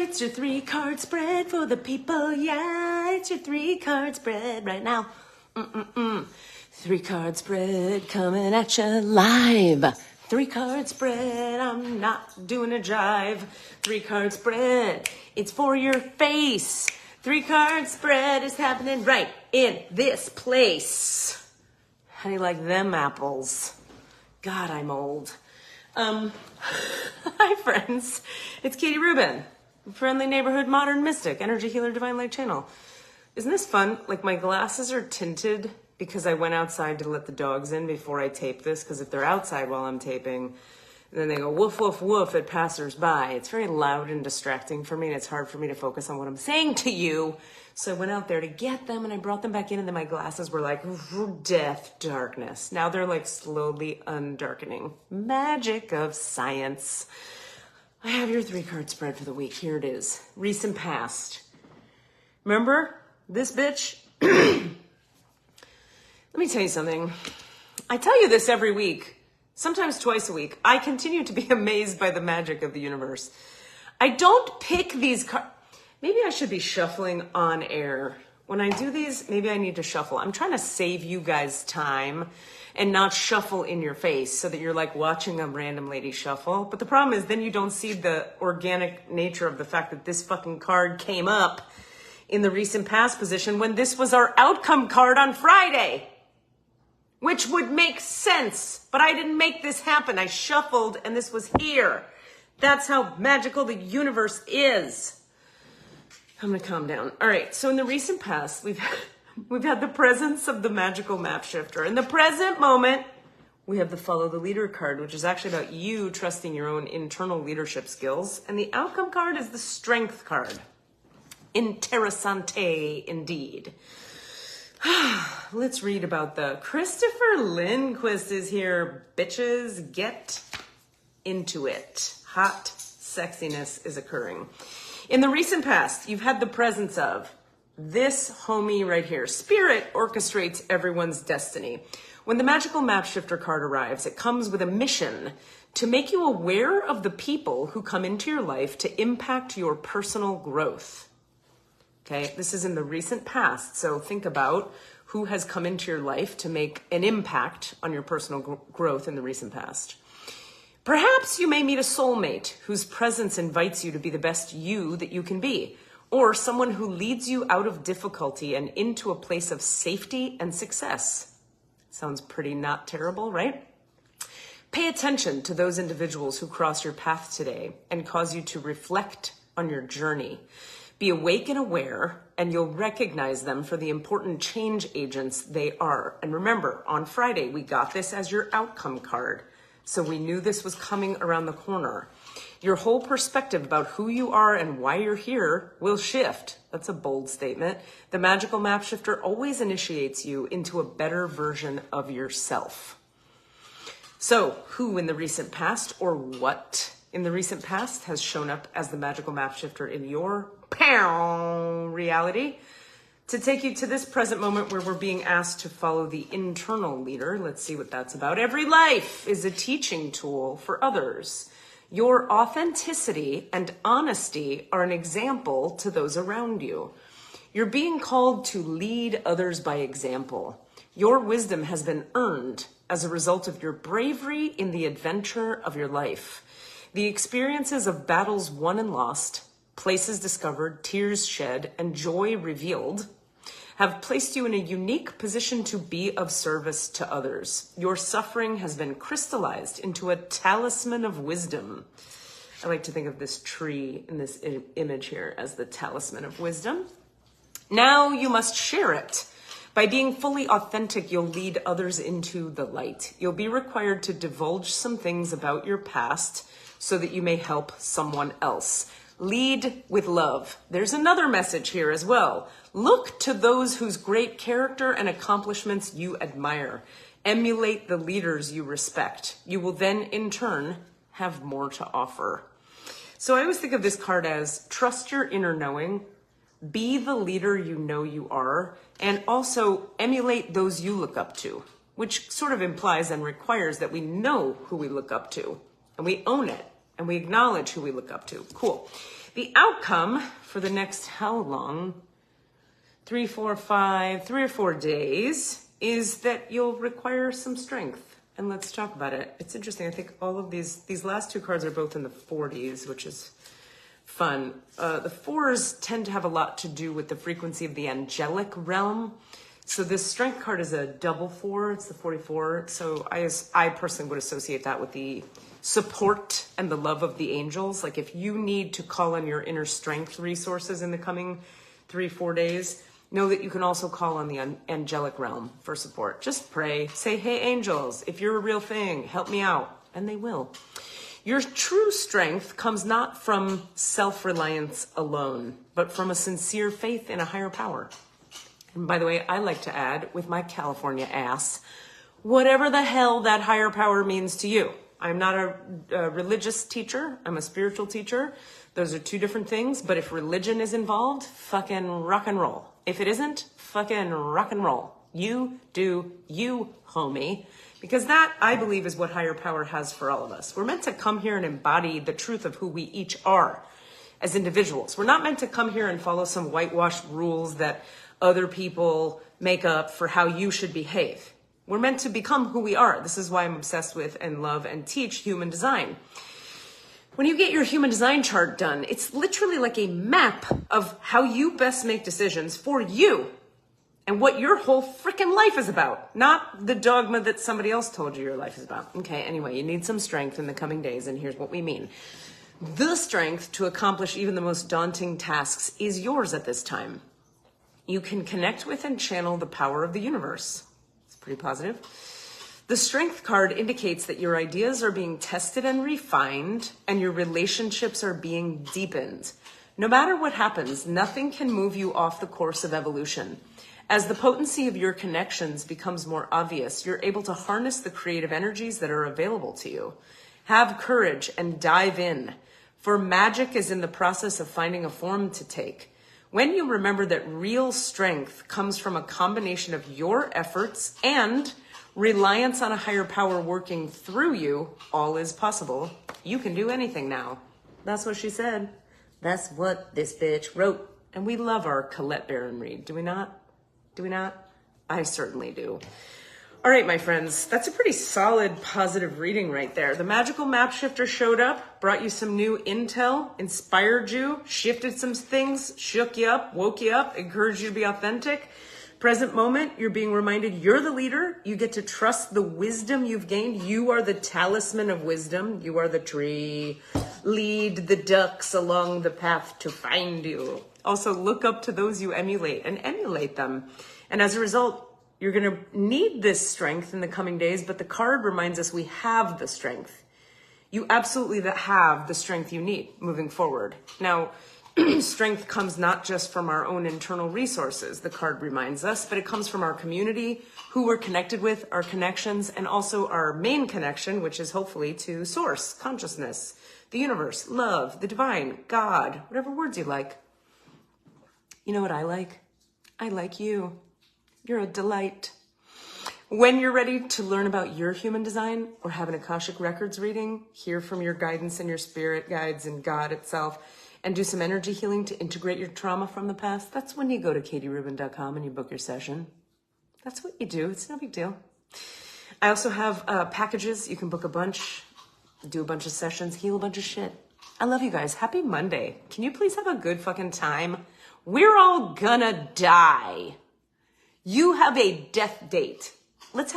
It's your 3-card spread for the people, yeah. It's your 3-card spread right now. 3-card spread coming at you live. 3-card spread, I'm not doing a jive. 3-card spread, it's for your face. 3-card spread is happening right in this place. How do you like them apples? God, I'm old. Hi friends, it's Katie Rubin, friendly neighborhood modern mystic, energy healer, divine light channel. Isn't this fun? Like my glasses are tinted because I went outside to let the dogs in before I tape this, because if they're outside while I'm taping, then they go woof, woof, woof at passers-by. It's very loud and distracting for me, and it's hard for me to focus on what I'm saying to you. So I went out there to get them, and I brought them back in, and then my glasses were like death darkness. Now they're like slowly undarkening. Magic of science. I have your 3-card spread for the week. Here it is. Recent past. Remember this bitch? Let me tell you something. I tell you this every week, sometimes twice a week. I continue to be amazed by the magic of the universe. I don't pick these cards. Maybe I should be shuffling on air. When I do these, maybe I need to shuffle. I'm trying to save you guys time and not shuffle in your face so that you're like watching a random lady shuffle. But the problem is then you don't see the organic nature of the fact that this fucking card came up in the recent past position when this was our outcome card on Friday. Which would make sense, but I didn't make this happen. I shuffled and this was here. That's how magical the universe is. I'm gonna calm down. All right, so in the recent past, we've had the presence of the magical map shifter. In the present moment, we have the follow the leader card, which is actually about you trusting your own internal leadership skills. And the outcome card is the strength card. Interessante indeed. Let's read about the Christopher Lindquist is here, bitches. Get into it. Hot sexiness is occurring. In the recent past, you've had the presence of this homie right here. Spirit orchestrates everyone's destiny. When the magical map shifter card arrives, it comes with a mission to make you aware of the people who come into your life to impact your personal growth. Okay, this is in the recent past, so think about who has come into your life to make an impact on your personal growth in the recent past. Perhaps you may meet a soulmate whose presence invites you to be the best you that you can be, or someone who leads you out of difficulty and into a place of safety and success. Sounds pretty not terrible, right? Pay attention to those individuals who cross your path today and cause you to reflect on your journey. Be awake and aware, and you'll recognize them for the important change agents they are. And remember, on Friday, we got this as your outcome card. So we knew this was coming around the corner. Your whole perspective about who you are and why you're here will shift. That's a bold statement. The magical map shifter always initiates you into a better version of yourself. So who in the recent past, or what in the recent past, has shown up as the magical map shifter in your reality to take you to this present moment where we're being asked to follow the internal leader? Let's see what that's about. Every life is a teaching tool for others. Your authenticity and honesty are an example to those around you. You're being called to lead others by example. Your wisdom has been earned as a result of your bravery in the adventure of your life. The experiences of battles won and lost, places discovered, tears shed, and joy revealed have placed you in a unique position to be of service to others. Your suffering has been crystallized into a talisman of wisdom. I like to think of this tree in this image here as the talisman of wisdom. Now you must share it. By being fully authentic, you'll lead others into the light. You'll be required to divulge some things about your past so that you may help someone else. Lead with love. There's another message here as well. Look to those whose great character and accomplishments you admire. Emulate the leaders you respect. You will then, in turn, have more to offer. So I always think of this card as trust your inner knowing, be the leader you know you are, and also emulate those you look up to, which sort of implies and requires that we know who we look up to and we own it. and we acknowledge who we look up to. Cool. The outcome for the next how long? 3 or 4 days is that you'll require some strength. And let's talk about it. It's interesting. I think all of these last two cards are both in the 40s, which is fun. The 4s tend to have a lot to do with the frequency of the angelic realm. So this strength card is a double 4. It's the 44. So I personally would associate that with the support and the love of the angels. Like if you need to call on your inner strength resources in the coming 3-4 days, know that you can also call on the angelic realm for support. Just pray. Say, hey, angels, if you're a real thing, help me out. And they will. Your true strength comes not from self-reliance alone, but from a sincere faith in a higher power. And by the way, I like to add, with my California ass, whatever the hell that higher power means to you. I'm not a religious teacher. I'm a spiritual teacher. Those are two different things. But if religion is involved, fucking rock and roll. If it isn't, fucking rock and roll. You do you, homie. Because that, I believe, is what higher power has for all of us. We're meant to come here and embody the truth of who we each are as individuals. We're not meant to come here and follow some whitewashed rules that other people make up for how you should behave. We're meant to become who we are. This is why I'm obsessed with and love and teach human design. When you get your human design chart done, it's literally like a map of how you best make decisions for you and what your whole freaking life is about, not the dogma that somebody else told you your life is about. Okay, anyway, you need some strength in the coming days, and here's what we mean. The strength to accomplish even the most daunting tasks is yours at this time. You can connect with and channel the power of the universe. It's pretty positive. The strength card indicates that your ideas are being tested and refined, and your relationships are being deepened. No matter what happens, nothing can move you off the course of evolution. As the potency of your connections becomes more obvious, you're able to harness the creative energies that are available to you. Have courage and dive in, for magic is in the process of finding a form to take. When you remember that real strength comes from a combination of your efforts and reliance on a higher power working through you, all is possible. You can do anything now. That's what she said. That's what this bitch wrote. And we love our Colette Baron read, do we not? Do we not? I certainly do. All right, my friends, that's a pretty solid, positive reading right there. The magical map shifter showed up, brought you some new intel, inspired you, shifted some things, shook you up, woke you up, encouraged you to be authentic. Present moment, you're being reminded you're the leader. You get to trust the wisdom you've gained. You are the talisman of wisdom. You are the tree. Lead the ducks along the path to find you. Also, look up to those you emulate and emulate them. And as a result, you're going to need this strength in the coming days, but the card reminds us we have the strength. You absolutely have the strength you need moving forward. Now, strength comes not just from our own internal resources, the card reminds us, but it comes from our community, who we're connected with, our connections, and also our main connection, which is hopefully to source, consciousness, the universe, love, the divine, God, whatever words you like. You know what I like? I like you. You're a delight. When you're ready to learn about your human design or have an Akashic Records reading, hear from your guidance and your spirit guides and God itself, and do some energy healing to integrate your trauma from the past, that's when you go to katierubin.com and you book your session. That's what you do. It's no big deal. I also have packages. You can book a bunch, do a bunch of sessions, heal a bunch of shit. I love you guys. Happy Monday. Can you please have a good fucking time? We're all gonna die. You have a death date. Let's have